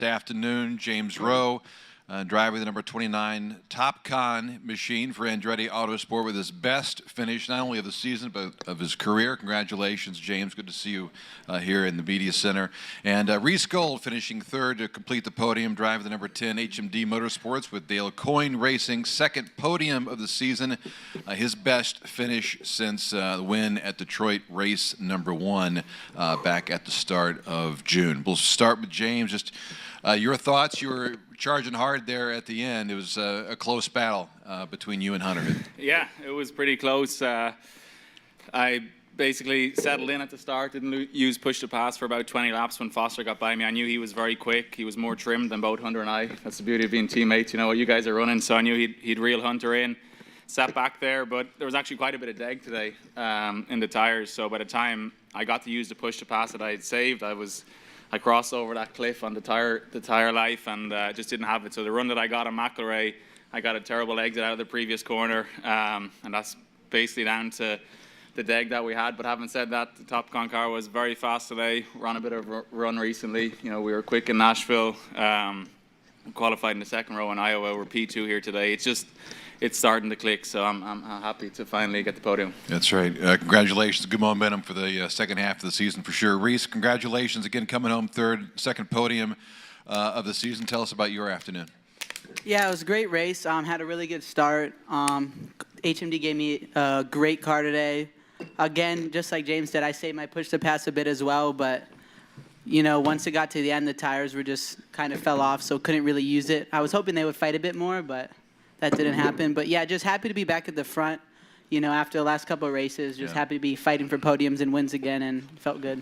afternoon. James Rowe, driver of the number 29 Top Con machine for Andretti Autosport with his best finish, not only of the season, but of his career. Congratulations, James. Good to see you here in the Media Center. And Reese Gold finishing third to complete the podium, driver of the number 10 HMD Motorsports with Dale Coyne Racing. Second podium of the season, his best finish since the win at Detroit race number 1 back at the start of June. We'll start with James. Just your thoughts. You were charging hard there at the end. It was a close battle between you and Hunter. Yeah, it was pretty close. I basically settled in at the start, didn't use push to pass for about 20 laps when Foster got by me. I knew he was very quick. He was more trimmed than both Hunter and I. That's the beauty of being teammates. You know what you guys are running, so I knew he'd reel Hunter in. Sat back there, but there was actually quite a bit of deg today in the tires. So by the time I got to use the push to pass that I had saved, I crossed over that cliff on the tire life and just didn't have it. So the run that I got on McElrea, I got a terrible exit out of the previous corner, and that's basically down to the deg that we had. But having said that, the Top Con car was very fast today. Ran a bit of a run recently. You know, we were quick in Nashville, qualified in the second row in Iowa. We're P2 here today. It's starting to click, so I'm happy to finally get the podium. That's right. Congratulations. Good momentum for the second half of the season for sure. Reese, congratulations again, coming home second podium of the season. Tell us about your afternoon. Yeah, it was a great race. Had a really good start. HMD gave me a great car today. Again, just like James said, I saved my push to pass a bit as well, but you know, once it got to the end, the tires were just kind of fell off, so couldn't really use it. I was hoping they would fight a bit more, but that didn't happen. But yeah, just happy to be back at the front. You know, after the last couple of races, just happy to be fighting for podiums and wins again, and felt good.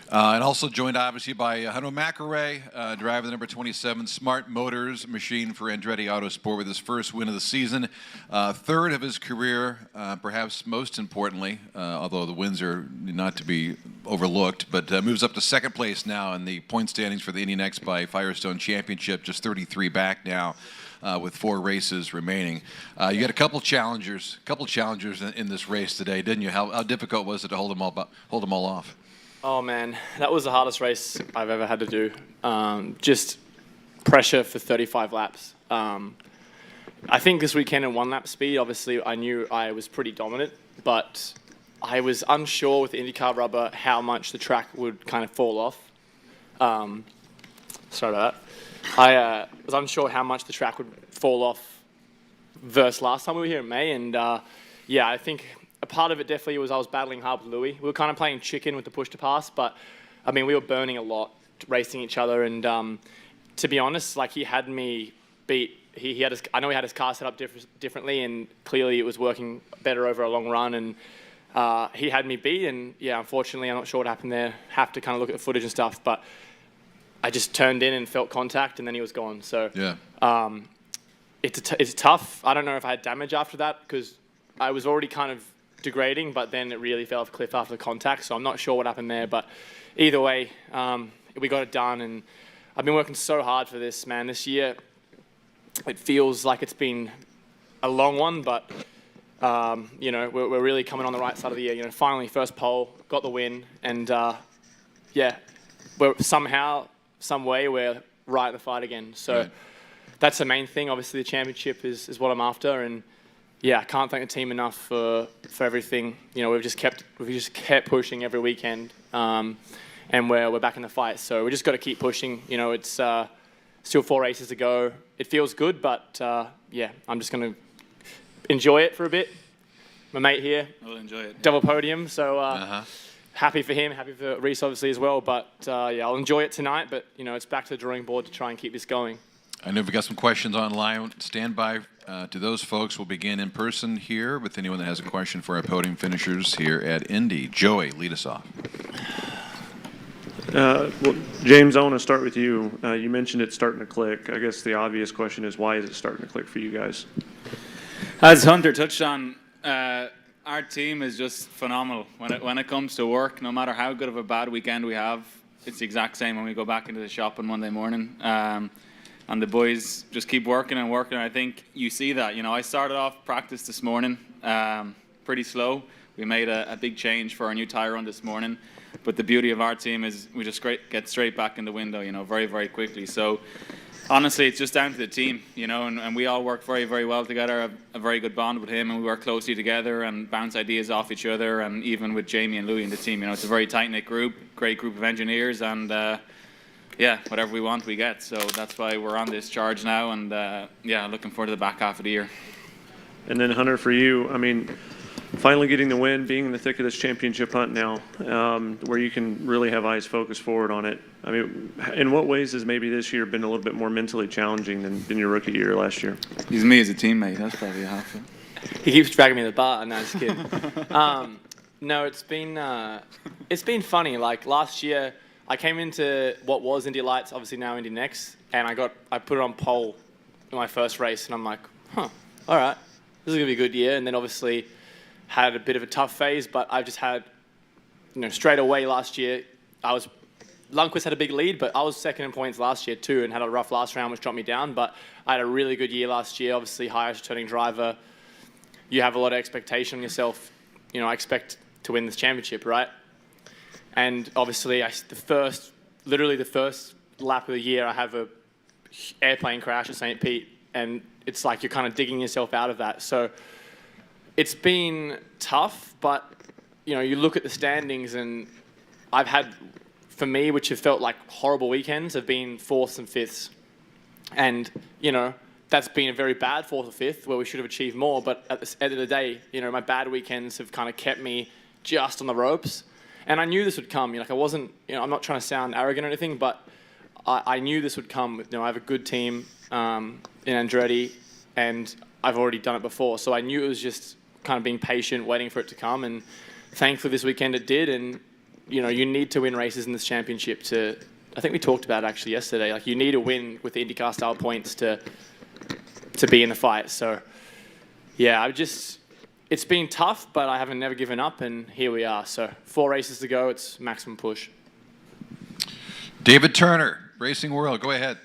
And also joined, obviously, by Hunter McElrea, driver of the number 27 Smart Motors machine for Andretti Autosport with his first win of the season. Third of his career, perhaps most importantly, although the wins are not to be overlooked, but moves up to second place now in the point standings for the INDY NXT by Firestone Championship, just 33 back now. With 4 races remaining. You got a couple challengers in this race today, didn't you? How difficult was it to hold them all off? Oh man, that was the hardest race I've ever had to do. Just pressure for 35 laps. I think this weekend in 1 lap speed, obviously I knew I was pretty dominant, but I was unsure with the IndyCar rubber how much the track would kind of fall off. Sorry about that. I was unsure how much the track would fall off versus last time we were here in May. And yeah, I think a part of it definitely was I was battling hard with Louis. We were kind of playing chicken with the push to pass, but I mean, we were burning a lot, racing each other. And to be honest, like he had me beat. He had I know he had his car set up differently, and clearly it was working better over a long run. And he had me beat. And yeah, unfortunately, I'm not sure what happened there. Have to kind of look at the footage and stuff, but I just turned in and felt contact, and then he was gone. So yeah, it's tough. I don't know if I had damage after that because I was already kind of degrading, but then it really fell off a cliff after the contact. So I'm not sure what happened there, but either way, we got it done. And I've been working so hard for this, man. This year, it feels like it's been a long one, but you know, we're really coming on the right side of the year. You know, finally, first pole, got the win, and yeah, we're somehow, some way, we're right in the fight again. So that's the main thing. Obviously, the championship is what I'm after, and yeah, I can't thank the team enough for everything. You know, we've just kept pushing every weekend, and we're back in the fight. So we just got to keep pushing. You know, it's still 4 races to go. It feels good, but yeah, I'm just gonna enjoy it for a bit. My mate here, I'll enjoy it. Double podium. So. Happy for him, happy for Reese obviously as well, but yeah, I'll enjoy it tonight, but you know, it's back to the drawing board to try and keep this going. I know we've got some questions online. Stand by to those folks. We'll begin in person here with anyone that has a question for our podium finishers here at Indy. Joey, lead us off. Well, James, I want to start with you. You mentioned it's starting to click. I guess the obvious question is, why is it starting to click for you guys? As Hunter touched on, our team is just phenomenal. When it comes to work, no matter how good of a bad weekend we have, it's the exact same when we go back into the shop on Monday morning. And the boys just keep working and working. I think you see that. You know, I started off practice this morning pretty slow. We made a big change for our new tire run this morning. But the beauty of our team is we just get straight back in the window, you know, very, very quickly. So honestly, it's just down to the team, you know, and we all work very, very well together. Have a very good bond with him, and we work closely together and bounce ideas off each other. And even with Jamie and Louis in the team, you know, it's a very tight-knit group, great group of engineers, and yeah, whatever we want, we get. So that's why we're on this charge now, and yeah, looking forward to the back half of the year. And then Hunter, for you, I mean, finally getting the win, being in the thick of this championship hunt now, where you can really have eyes focused forward on it. I mean, in what ways has maybe this year been a little bit more mentally challenging than your rookie year last year? He's me as a teammate. That's probably half it. He keeps dragging me to the bar. No, just kidding. No, it's been funny. Like last year, I came into what was Indy Lights, obviously now Indy NXT, and I put it on pole in my first race, and I'm like, all right, this is gonna be a good year. And then obviously had a bit of a tough phase, but I've just had, you know, straight away last year, Lundqvist had a big lead, but I was second in points last year too, and had a rough last round, which dropped me down. But I had a really good year last year. Obviously, highest returning driver. You have a lot of expectation on yourself. You know, I expect to win this championship, right? And obviously, literally the first lap of the year, I have a airplane crash at St. Pete, and it's like you're kind of digging yourself out of that. So it's been tough, but you know, you look at the standings, and I've had, for me, which have felt like horrible weekends, have been 4th and 5th. And, you know, that's been a very bad 4th or 5th where we should have achieved more. But at the end of the day, you know, my bad weekends have kind of kept me just on the ropes. And I knew this would come. You know, like I wasn't, you know, I'm not trying to sound arrogant or anything, but I knew this would come. You know, I have a good team in Andretti, and I've already done it before. So I knew it was just kind of being patient, waiting for it to come. And thankfully this weekend it did. And, you know, you need to win races in this championship to, I think we talked about it actually yesterday, like you need to win with the IndyCar style points to be in the fight. So yeah, it's been tough, but I haven't never given up, and here we are. So 4 races to go, it's maximum push. David Turner, Racing World, go ahead.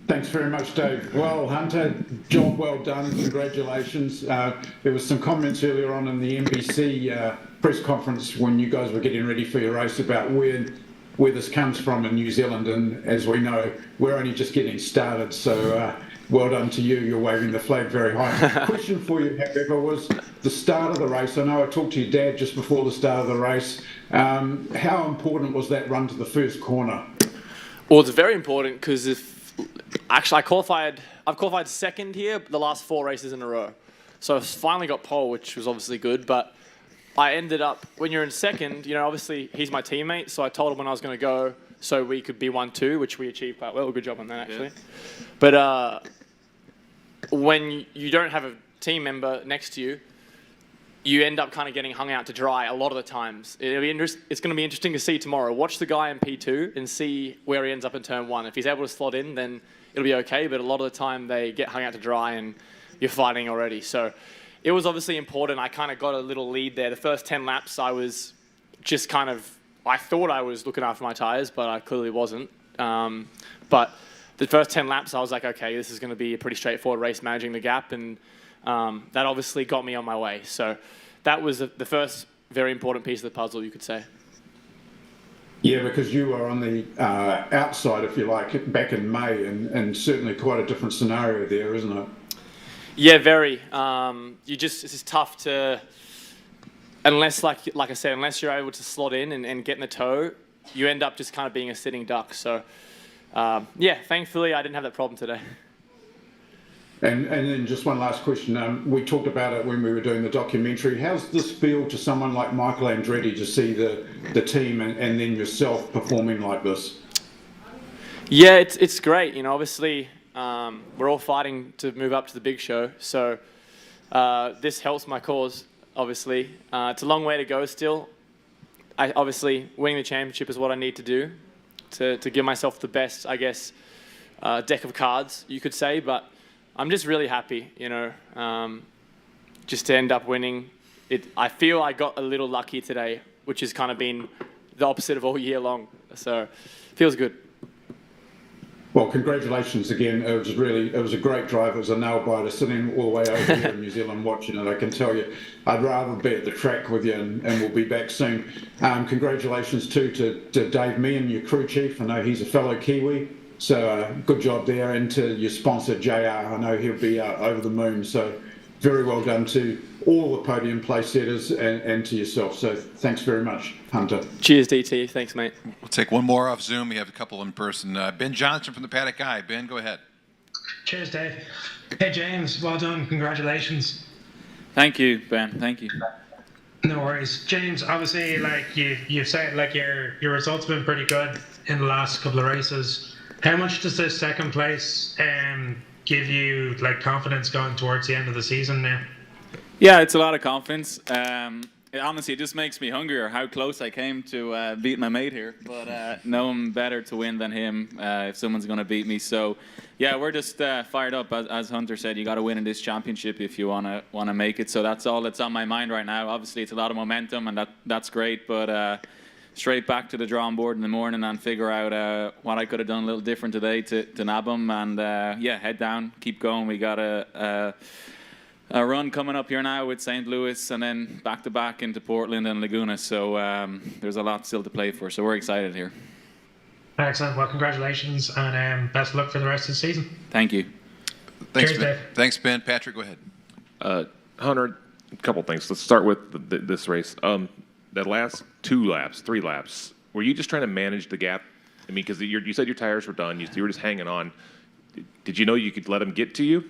Thanks very much, Dave. Well, Hunter, job well done. Congratulations. There was some comments earlier on in the NBC press conference when you guys were getting ready for your race about where this comes from in New Zealand, and as we know, we're only just getting started. So well done to you. You're waving the flag very high. Question for you, however, was the start of the race. I know I talked to your dad just before the start of the race. How important was that run to the first corner? Well, it's very important because I've qualified second here the last 4 races in a row. So I finally got pole, which was obviously good, but I ended up, when you're in second, you know, obviously he's my teammate, so I told him when I was going to go so we could be 1-2, which we achieved quite well. Good job on that, actually. Yeah. But when you don't have a team member next to you, you end up kind of getting hung out to dry a lot of the times. It's going to be interesting to see tomorrow. Watch the guy in P2 and see where he ends up in turn 1. If he's able to slot in, then it'll be okay, but a lot of the time they get hung out to dry and you're fighting already. So it was obviously important. I kind of got a little lead there. The first 10 laps, I was just kind of, I thought I was looking after my tires, but I clearly wasn't. But the first 10 laps, I was like, okay, this is going to be a pretty straightforward race, managing the gap, and that obviously got me on my way. So that was the first very important piece of the puzzle, you could say. Yeah, because you were on the outside, if you like, back in May, and certainly quite a different scenario there, isn't it? Yeah, very. It's just tough to, unless, like I said, unless you're able to slot in and get in the tow, you end up just kind of being a sitting duck. So, yeah, thankfully I didn't have that problem today. And then just one last question. We talked about it when we were doing the documentary. How's this feel to someone like Michael Andretti to see the team and then yourself performing like this? Yeah, it's great. You know, obviously we're all fighting to move up to the big show. So this helps my cause, obviously. It's a long way to go still. Obviously, winning the championship is what I need to do to give myself the best, I guess, deck of cards, you could say. But I'm just really happy, you know, just to end up winning. I feel I got a little lucky today, which has kind of been the opposite of all year long. So it feels good. well, congratulations again. It was a great drive. It was a nail biter sitting all the way over here in New Zealand watching it. I can tell you, I'd rather be at the track with you, and we'll be back soon. Congratulations too to Dave Meehan, your crew chief. I know he's a fellow Kiwi, so good job there. And to your sponsor JR, I know he'll be over the moon. So very well done to all the podium place setters and to yourself. So thanks very much, Hunter. Cheers, DT. Thanks, mate. We'll take one more off Zoom. We have a couple in person. Ben Johnson from the Paddock Eye. Ben, go ahead. Cheers, Dave. Hey, James. Well done. Congratulations. Thank you, Ben. Thank you. No worries. James, obviously, like you've said, like your results have been pretty good in the last couple of races. How much does this second place give you like confidence going towards the end of the season now? Yeah, it's a lot of confidence. Honestly, it just makes me hungrier how close I came to beat my mate here. But no one better to win than him if someone's going to beat me. So, yeah, we're just fired up. As Hunter said, you got to win in this championship if you want to make it. So that's all that's on my mind right now. Obviously, it's a lot of momentum, and that's great. But straight back to the drawing board in the morning and figure out what I could have done a little different today to nab him. And, yeah, head down, keep going. We got a run coming up here now with St. Louis and then back-to-back into Portland and Laguna. So there's a lot still to play for. So we're excited here. Excellent. Well, congratulations and best of luck for the rest of the season. Thank you. Thanks, Cheers, Ben. Dave. Thanks, Ben. Patrick, go ahead. Hunter, a couple things. Let's start with this race. That last 3 laps, were you just trying to manage the gap? I mean, because you said your tires were done. You were just hanging on. Did you know you could let him get to you?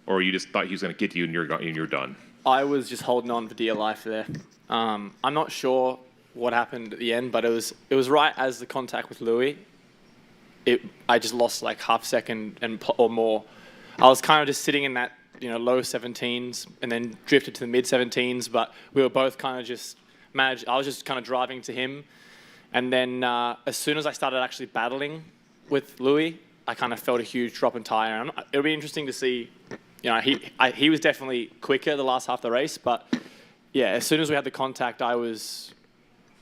Or you just thought he was going to get to you and you're done? I was just holding on for dear life there. I'm not sure what happened at the end, but it was right as the contact with Louis. I just lost like half second or more. I was kind of just sitting in that low 17s and then drifted to the mid 17s, but we were both kind of just managed. I was just kind of driving to him, and then as soon as I started actually battling with Louis, I kind of felt a huge drop in tire. It'll be interesting to see. He was definitely quicker the last half of the race, but yeah, as soon as we had the contact, I was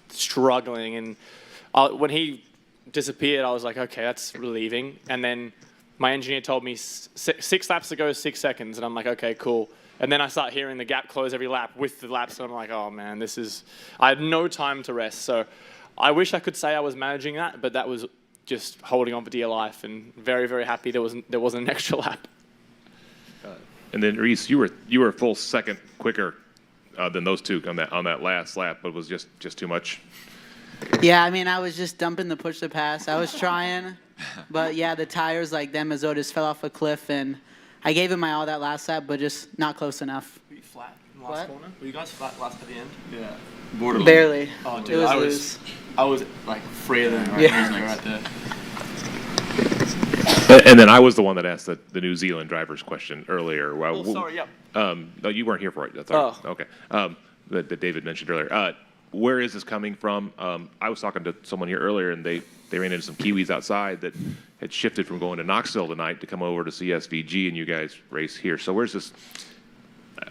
struggling. And when he disappeared, I was like, okay, that's relieving. And then my engineer told me 6 laps to go, 6 seconds. And I'm like, okay, cool. And then I start hearing the gap close every lap with the laps. And I'm like, oh man, I had no time to rest. So I wish I could say I was managing that, but that was just holding on for dear life, and very, very happy there wasn't an extra lap. And then Reese, you were a full second quicker than those two on that last lap, but it was just too much. Yeah, I mean, I was just dumping the push to pass. I was trying, but yeah, the tires like them as though just fell off a cliff, and I gave it my all that last lap, but just not close enough. Were you flat in the last corner? Were you guys flat last at the end? Yeah. Borderline. Barely. Oh, dude, it was loose. I was like freer than right there. And then I was the one that asked the New Zealand driver's question earlier. Well, sorry, yep. No, you weren't here for it. That's all right. Okay. That David mentioned earlier. Where is this coming from? I was talking to someone here earlier, and they ran into some Kiwis outside that had shifted from going to Knoxville tonight to come over to see SVG, and you guys race here. So where's this?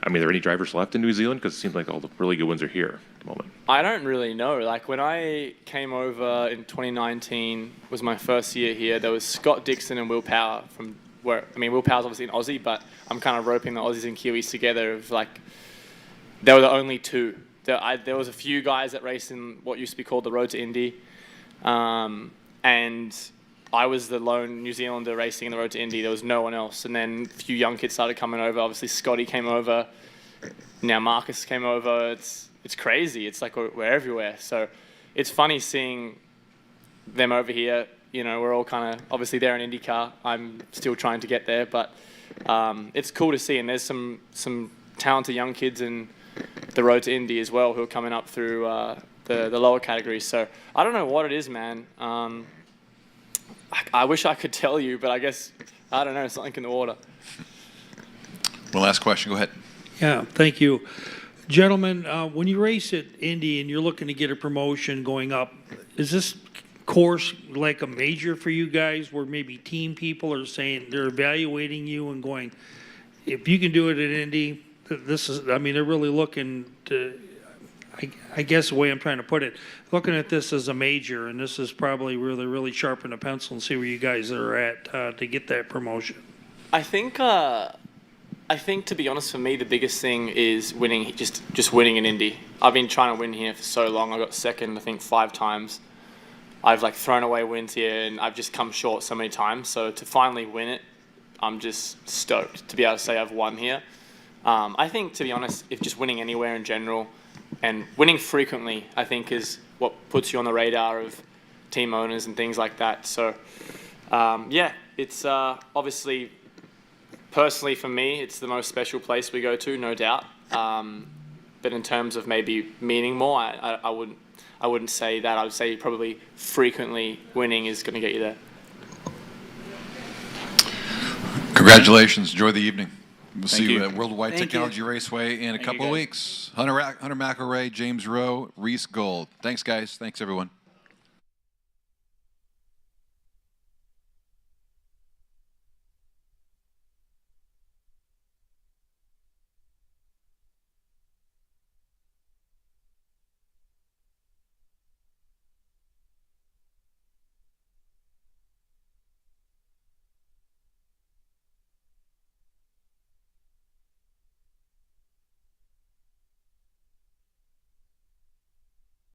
I mean, are there any drivers left in New Zealand? Because it seems like all the really good ones are here at the moment. I don't really know. Like, when I came over in 2019, was my first year here, there was Scott Dixon and Will Power from where, I mean, Will Power's obviously an Aussie, but I'm kind of roping the Aussies and Kiwis together. Of like, they were the only two. There was a few guys that raced in what used to be called the Road to Indy, and I was the lone New Zealander racing in the Road to Indy. There was no one else. And then a few young kids started coming over. Obviously, Scotty came over. Now Marcus came over. It's crazy. It's like we're everywhere. So it's funny seeing them over here. We're all kind of, obviously they're in IndyCar. I'm still trying to get there. But it's cool to see. And there's some talented young kids in the Road to Indy as well who are coming up through the lower categories. So I don't know what it is, man. I wish I could tell you, but I guess, I don't know, something in the water. One last question. Go ahead. Yeah, thank you. Gentlemen, when you race at Indy and you're looking to get a promotion going up, is this course like a major for you guys where maybe team people are saying they're evaluating you and going, if you can do it at Indy, they're really looking to, I guess the way I'm trying to put it, looking at this as a major, and this is probably really, really sharpen the pencil and see where you guys are at to get that promotion. I think to be honest, for me, the biggest thing is winning, just winning an Indy. I've been trying to win here for so long. I got second, I think, 5 times. I've like thrown away wins here, and I've just come short so many times. So to finally win it, I'm just stoked to be able to say I've won here. I think, to be honest, if just winning anywhere in general and winning frequently, I think is what puts you on the radar of team owners and things like that. So yeah, it's obviously, personally for me, it's the most special place we go to, no doubt. But in terms of maybe meaning more, I wouldn't say that. I would say probably frequently winning is going to get you there. Congratulations. Enjoy the evening. We'll see you you. at Worldwide Thank Technology you. Raceway in a couple of guys. weeks. Hunter McElroy, James Rowe, Reese Gold. Thanks, guys. Thanks, everyone.